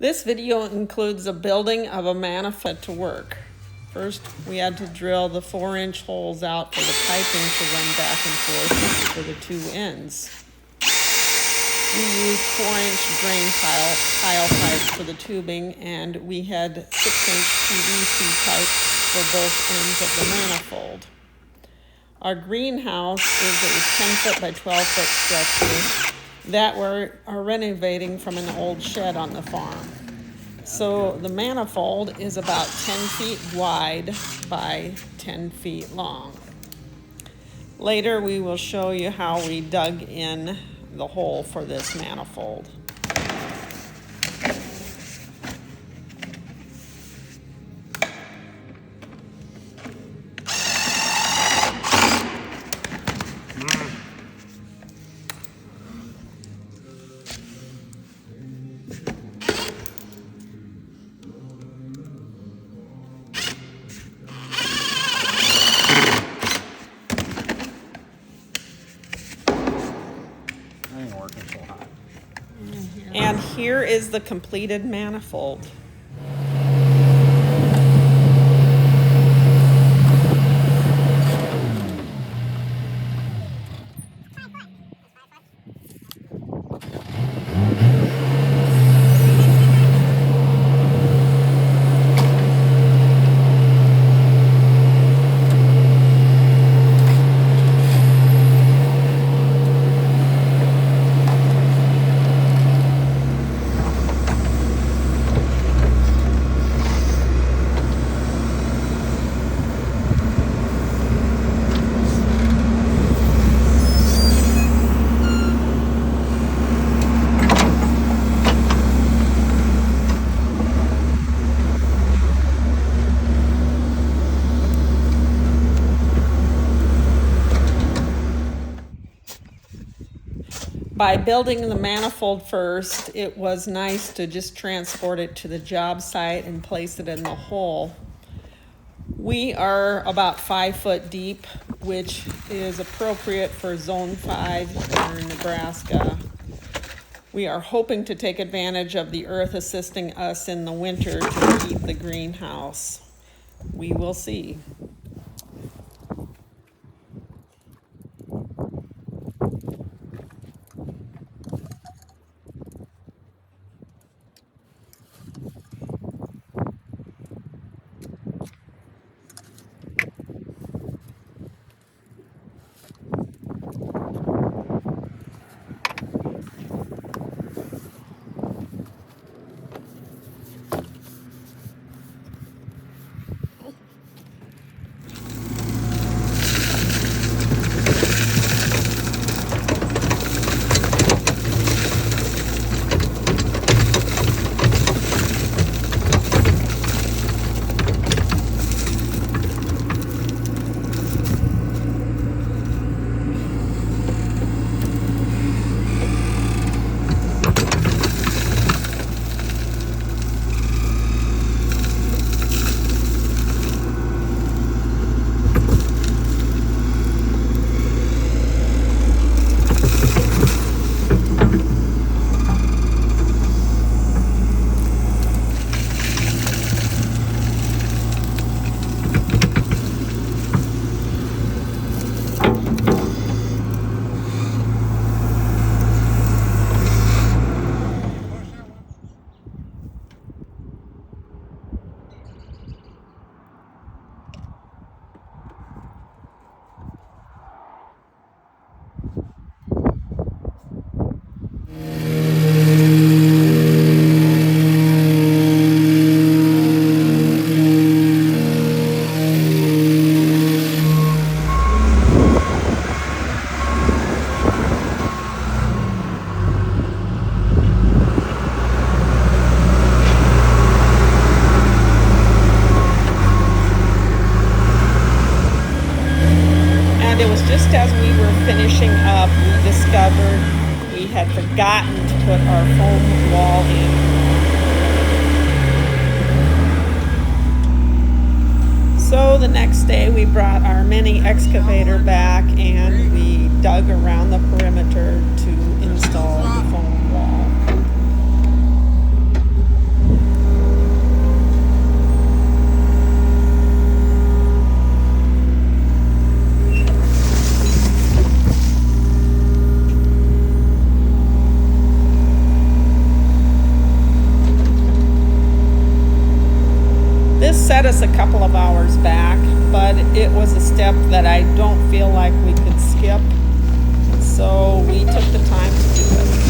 This video includes the building of a manifold to work. First, we had to drill the 4-inch holes out for the piping to run back and forth for the two ends. We used 4-inch drain tile pipe for the tubing, and we had 6-inch PVC pipe for both ends of the manifold. Our greenhouse is a 10-foot by 12-foot structure that we are renovating from an old shed on the farm. So the manifold is about 10 feet wide by 10 feet long. Later we will show you how we dug in the hole for this manifold. And here is the completed manifold. By building the manifold first, it was nice to just transport it to the job site and place it in the hole. We are about 5 foot deep, which is appropriate for Zone 5 here in Nebraska. We are hoping to take advantage of the earth assisting us in the winter to heat the greenhouse. We will see. As we were finishing up, we discovered we had forgotten to put our foam wall in. So the next day we brought our mini excavator back and we dug around the perimeter to install the foam wall. a couple of hours back, but it was a step that I don't feel like we could skip. So we took the time to do it.